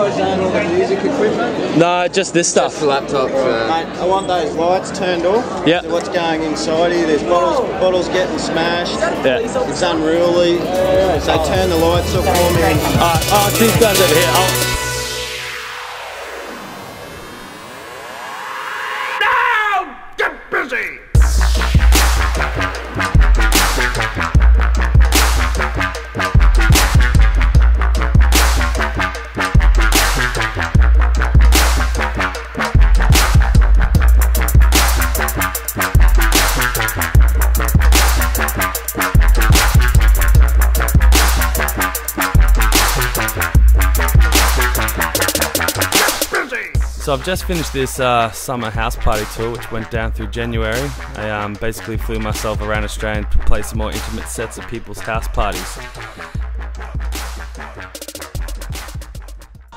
guys own all the music equipment? No, just this stuff. Just the laptop. Mate, I want those lights turned off. Yeah. What's going inside here? There's bottles getting smashed. Yeah. It's unruly. So turn the lights off for me. Alright, these guys over here. So I've just finished this summer house party tour, which went down through January. I basically flew myself around Australia to play some more intimate sets at people's house parties.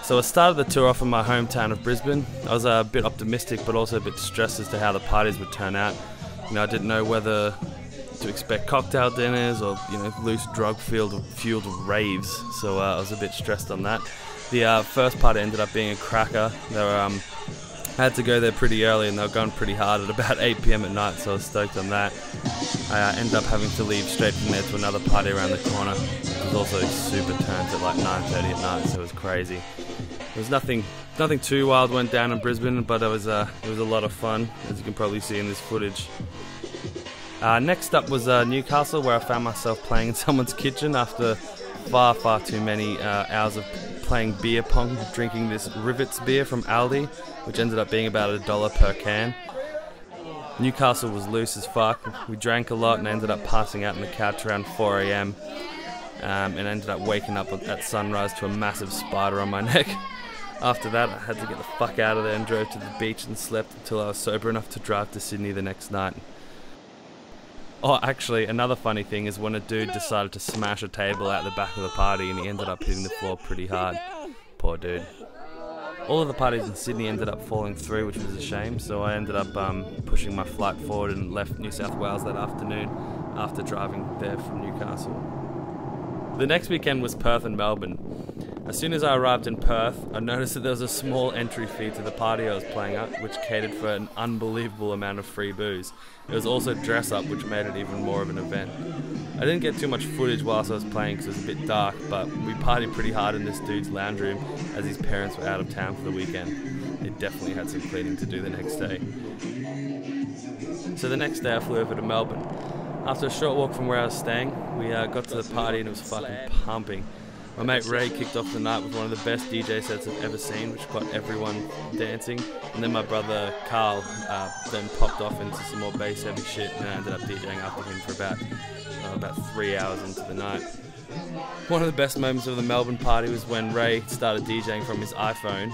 So I started the tour off in my hometown of Brisbane. I was a bit optimistic, but also a bit stressed as to how the parties would turn out. You know, I didn't know whether to expect cocktail dinners or, you know, loose drug-fueled raves. So I was a bit stressed on that. The first party ended up being a cracker. They were, I had to go there pretty early and they were going pretty hard at about 8 PM at night, so I was stoked on that. I ended up having to leave straight from there to another party around the corner. It was also super turns at like 9:30 at night, so it was crazy. There was nothing too wild went down in Brisbane, but it was a lot of fun, as you can probably see in this footage. Next up was Newcastle, where I found myself playing in someone's kitchen after far too many hours of playing beer pong, drinking this Rivets beer from Aldi, which ended up being about $1 per can. Newcastle was loose as fuck. We drank a lot and ended up passing out on the couch around 4 AM and ended up waking up at sunrise to a massive spider on my neck. After that, I had to get the fuck out of there and drove to the beach and slept until I was sober enough to drive to Sydney the next night. Oh, actually, another funny thing is when a dude decided to smash a table out the back of the party and he ended up hitting the floor pretty hard. Poor dude. All of the parties in Sydney ended up falling through, which was a shame, so I ended up pushing my flight forward and left New South Wales that afternoon after driving there from Newcastle. The next weekend was Perth and Melbourne. As soon as I arrived in Perth, I noticed that there was a small entry fee to the party I was playing at, which catered for an unbelievable amount of free booze. It was also dress up, which made it even more of an event. I didn't get too much footage whilst I was playing because it was a bit dark, but we partied pretty hard in this dude's lounge room as his parents were out of town for the weekend. They definitely had some cleaning to do the next day. So the next day I flew over to Melbourne. After a short walk from where I was staying, we got to the party and it was fucking pumping. My mate Ray kicked off the night with one of the best DJ sets I've ever seen, which got everyone dancing. And then my brother Carl then popped off into some more bass heavy shit, and I ended up DJing after him for about 3 hours into the night. One of the best moments of the Melbourne party was when Ray started DJing from his iPhone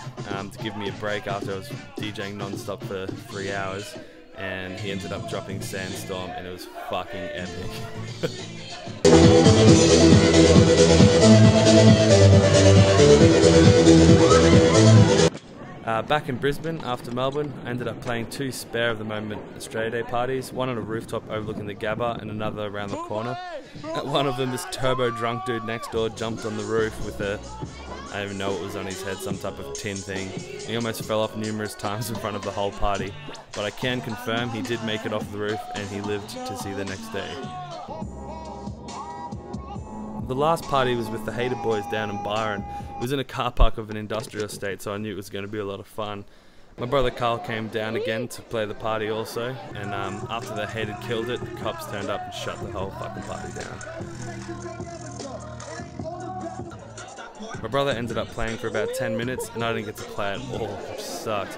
to give me a break after I was DJing non-stop for 3 hours. And he ended up dropping Sandstorm, and it was fucking epic. Back in Brisbane, after Melbourne, I ended up playing 2 spare of the moment Australia Day parties, one on a rooftop overlooking the Gabba and another around the corner. At one of them, this turbo drunk dude next door jumped on the roof with I don't even know what was on his head, some type of tin thing. He almost fell off numerous times in front of the whole party, but I can confirm he did make it off the roof and he lived to see the next day. The last party was with the Hater Boys down in Byron. It was in a car park of an industrial estate, so I knew it was going to be a lot of fun. My brother Carl came down again to play the party also, and after the Hated killed it, the cops turned up and shut the whole fucking party down. My brother ended up playing for about 10 minutes and I didn't get to play at all, which sucked.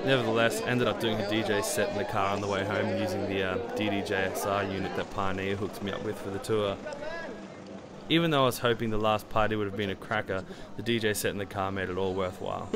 Nevertheless, ended up doing a DJ set in the car on the way home using the DDJ-SR unit that Pioneer hooked me up with for the tour. Even though I was hoping the last party would have been a cracker, the DJ set in the car made it all worthwhile.